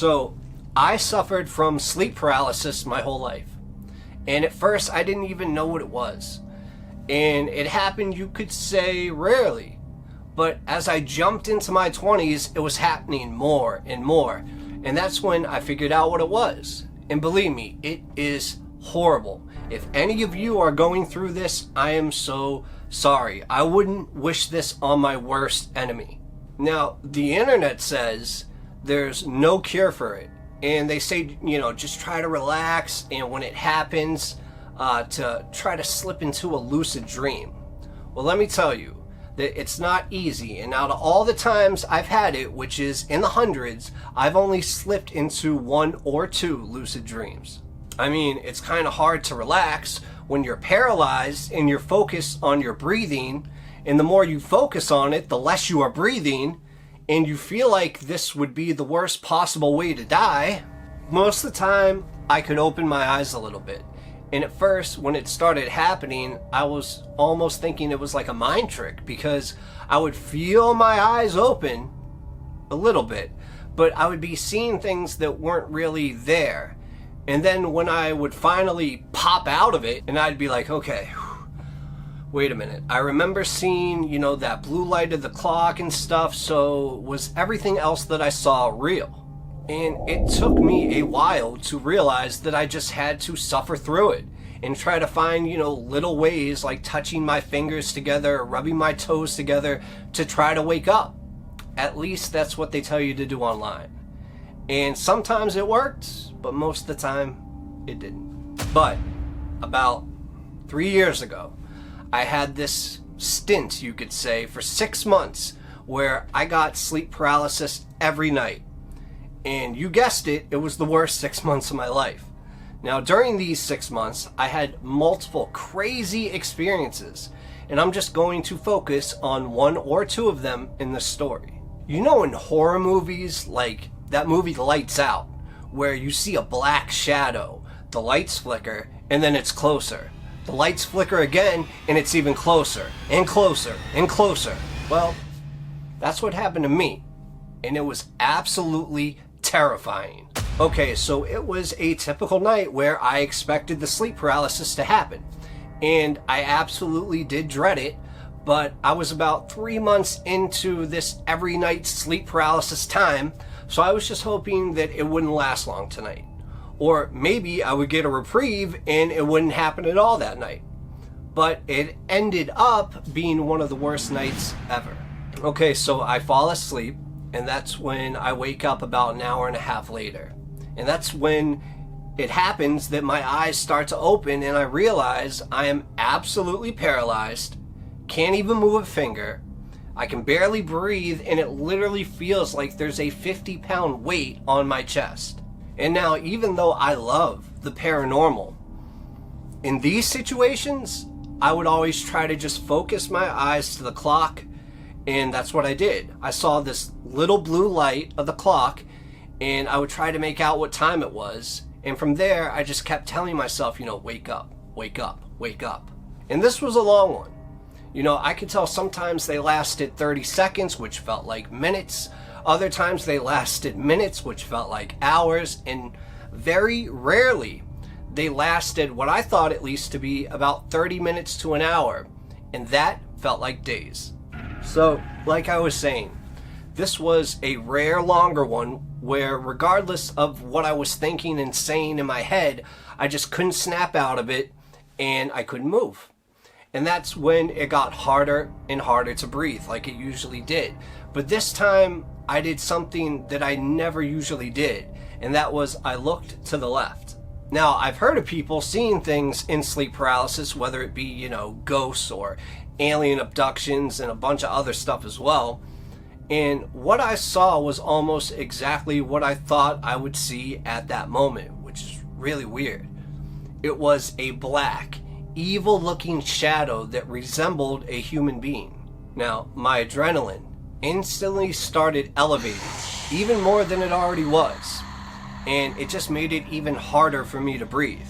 So I suffered from sleep paralysis my whole life. And at first I didn't even know what it was. And it happened, you could say, rarely. But as I jumped into my 20s, it was happening more and more. And that's when I figured out what it was. And believe me, it is horrible. If any of you are going through this, I am so sorry. I wouldn't wish this on my worst enemy. Now, the internet says there's no cure for it. And they say, just try to relax, and when it happens, to try to slip into a lucid dream. Well, let me tell you that it's not easy, and out of all the times I've had it, which is in the hundreds, I've only slipped into 1 or 2 lucid dreams. I mean, it's kind of hard to relax when you're paralyzed and you're focused on your breathing, and the more you focus on it, the less you are breathing, and you feel like this would be the worst possible way to die. Most of the time, I could open my eyes a little bit. And at first, when it started happening, I was almost thinking it was like a mind trick, because I would feel my eyes open a little bit, but I would be seeing things that weren't really there. And then when I would finally pop out of it, and I'd be like, okay, wait a minute. I remember seeing, that blue light of the clock and stuff, so was everything else that I saw real? And it took me a while to realize that I just had to suffer through it and try to find, little ways like touching my fingers together or rubbing my toes together to try to wake up. At least that's what they tell you to do online. And sometimes it worked, but most of the time it didn't. But about 3 years ago, I had this stint, you could say, for 6 months where I got sleep paralysis every night. And you guessed it, it was the worst 6 months of my life. Now, during these 6 months, I had multiple crazy experiences, and I'm just going to focus on 1 or 2 of them in this story. In horror movies, like that movie Lights Out, where you see a black shadow, the lights flicker, and then it's closer. The lights flicker again, and it's even closer, and closer, and closer. Well, that's what happened to me, and it was absolutely terrifying. Okay, so it was a typical night where I expected the sleep paralysis to happen, and I absolutely did dread it, but I was about 3 months into this every night sleep paralysis time, so I was just hoping that it wouldn't last long tonight. Or maybe I would get a reprieve and it wouldn't happen at all that night. But it ended up being one of the worst nights ever. Okay, so I fall asleep, and that's when I wake up about an hour and a half later. And that's when it happens that my eyes start to open and I realize I am absolutely paralyzed, can't even move a finger, I can barely breathe, and it literally feels like there's a 50-pound weight on my chest. And now, even though I love the paranormal, in these situations, I would always try to just focus my eyes to the clock, and that's what I did. I saw this little blue light of the clock, and I would try to make out what time it was, and from there, I just kept telling myself, wake up, wake up, wake up. And this was a long one. I could tell sometimes they lasted 30 seconds, which felt like minutes. Other times they lasted minutes, which felt like hours, and very rarely they lasted what I thought at least to be about 30 minutes to an hour, and that felt like days. So, like I was saying, this was a rare longer one where regardless of what I was thinking and saying in my head, I just couldn't snap out of it and I couldn't move. And that's when it got harder and harder to breathe, like it usually did. But this time, I did something that I never usually did, and that was I looked to the left. Now, I've heard of people seeing things in sleep paralysis, whether it be, ghosts or alien abductions and a bunch of other stuff as well. And what I saw was almost exactly what I thought I would see at that moment, which is really weird. It was a black, evil-looking shadow that resembled a human being. Now, my adrenaline instantly started elevating, even more than it already was, and it just made it even harder for me to breathe.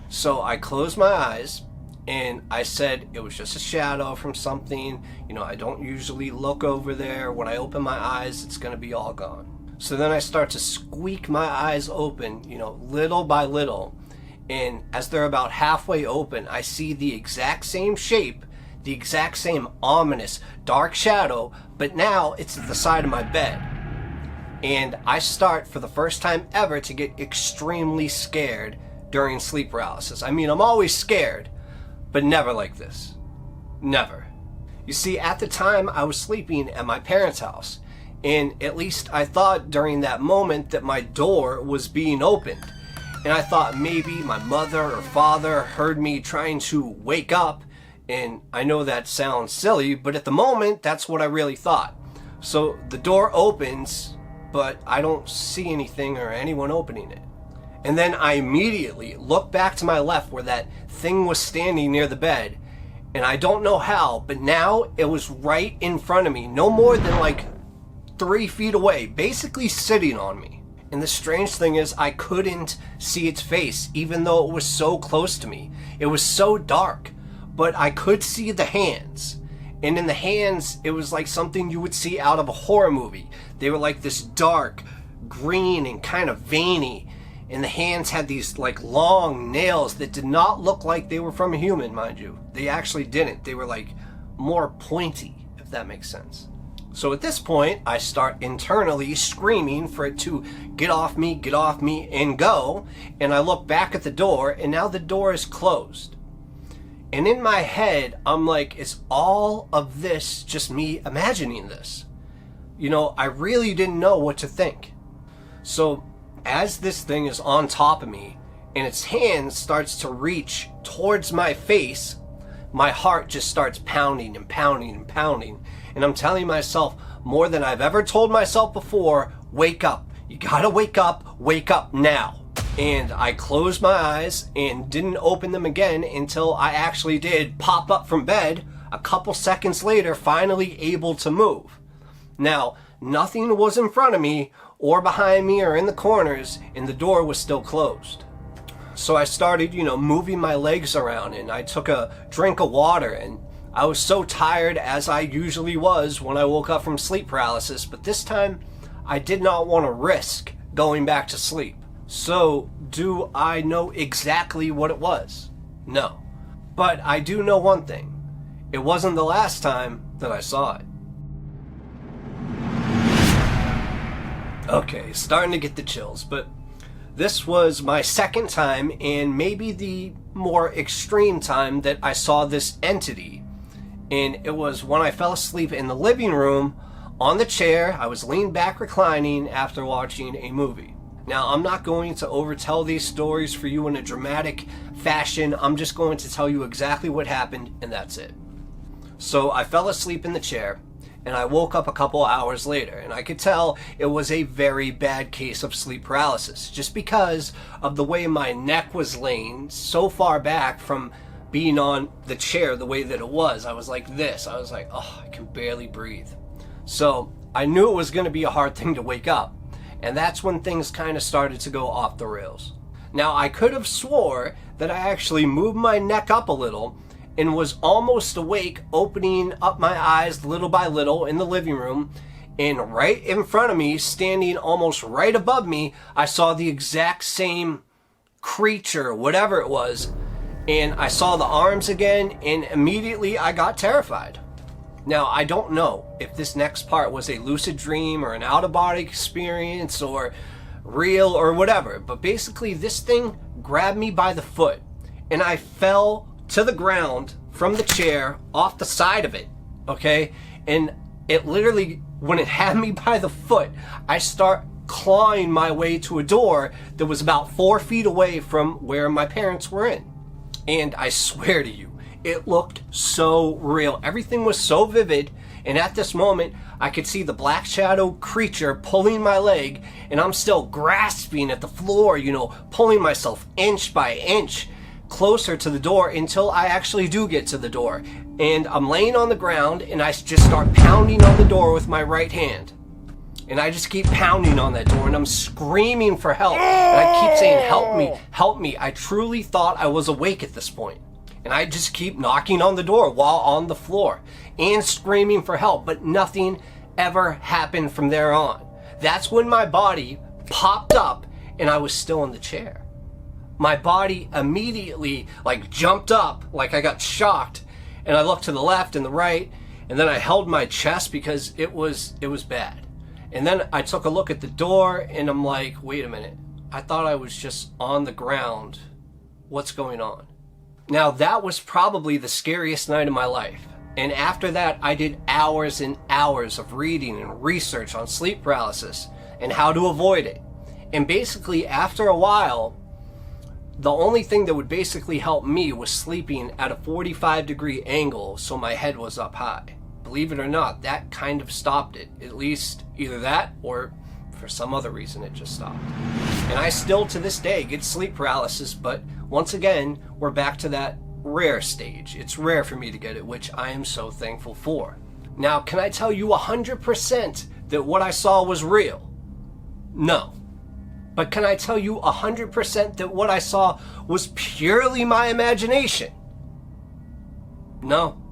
So I closed my eyes, and I said it was just a shadow from something. I don't usually look over there. When I open my eyes, it's going to be all gone. So then I start to squeak my eyes open, little by little. And as they're about halfway open, I see the exact same shape, the exact same ominous dark shadow, but now it's at the side of my bed. And I start, for the first time ever, to get extremely scared during sleep paralysis. I mean, I'm always scared, but never like this. Never. You see, at the time, I was sleeping at my parents' house. And at least I thought during that moment that my door was being opened. And I thought maybe my mother or father heard me trying to wake up. And I know that sounds silly, but at the moment, that's what I really thought. So the door opens, but I don't see anything or anyone opening it. And then I immediately look back to my left where that thing was standing near the bed. And I don't know how, but now it was right in front of me, no more than like 3 feet away, basically sitting on me. And the strange thing is I couldn't see its face, even though it was so close to me. It was so dark, but I could see the hands. And in the hands, it was like something you would see out of a horror movie. They were like this dark green and kind of veiny. And the hands had these like long nails that did not look like they were from a human, mind you. They actually didn't. They were like more pointy, if that makes sense. So at this point, I start internally screaming for it to get off me, and go. And I look back at the door, and now the door is closed. And in my head, I'm like, is all of this just me imagining this? I really didn't know what to think. So as this thing is on top of me, and its hand starts to reach towards my face, my heart just starts pounding and pounding and pounding. And I'm telling myself more than I've ever told myself before, wake up. You gotta wake up now. And I closed my eyes and didn't open them again until I actually did pop up from bed a couple seconds later, finally able to move. Now, nothing was in front of me or behind me or in the corners, and the door was still closed. So I started, moving my legs around, and I took a drink of water, and I was so tired, as I usually was when I woke up from sleep paralysis, but this time I did not want to risk going back to sleep. So, do I know exactly what it was? No. But I do know one thing. It wasn't the last time that I saw it. Okay, starting to get the chills, but this was my second time and maybe the more extreme time that I saw this entity. And it was when I fell asleep in the living room on the chair. I was leaned back reclining after watching a movie. Now, I'm not going to overtell these stories for you in a dramatic fashion. I'm just going to tell you exactly what happened, and that's it. So I fell asleep in the chair, and I woke up a couple hours later, and I could tell it was a very bad case of sleep paralysis, just because of the way my neck was laying so far back from being on the chair the way that it was. I was like this. I was like, oh, I can barely breathe. So I knew it was going to be a hard thing to wake up. And that's when things kind of started to go off the rails. Now, I could have swore that I actually moved my neck up a little and was almost awake, opening up my eyes little by little in the living room. And right in front of me, standing almost right above me, I saw the exact same creature, whatever it was. And I saw the arms again, and immediately I got terrified. Now, I don't know if this next part was a lucid dream or an out-of-body experience or real or whatever, but basically this thing grabbed me by the foot, and I fell to the ground from the chair off the side of it, okay? And it literally, when it had me by the foot, I start clawing my way to a door that was about 4 feet away from where my parents were in. And I swear to you, it looked so real. Everything was so vivid, and at this moment, I could see the black shadow creature pulling my leg, and I'm still grasping at the floor, pulling myself inch by inch closer to the door until I actually do get to the door. And I'm laying on the ground, and I just start pounding on the door with my right hand. And I just keep pounding on that door, and I'm screaming for help. And I keep saying, help me, help me. I truly thought I was awake at this point. And I just keep knocking on the door while on the floor and screaming for help, but nothing ever happened from there on. That's when my body popped up and I was still in the chair. My body immediately like jumped up, like I got shocked, and I looked to the left and the right, and then I held my chest because it was bad. And then I took a look at the door and I'm like, wait a minute, I thought I was just on the ground. What's going on? Now that was probably the scariest night of my life. And after that, I did hours and hours of reading and research on sleep paralysis and how to avoid it. And basically, after a while, the only thing that would basically help me was sleeping at a 45-degree angle so my head was up high. Believe it or not, that kind of stopped it. At least either that or for some other reason it just stopped. And I still to this day get sleep paralysis, but once again, we're back to that rare stage. It's rare for me to get it, which I am so thankful for. Now, can I tell you 100% that what I saw was real? No. But can I tell you 100% that what I saw was purely my imagination? No.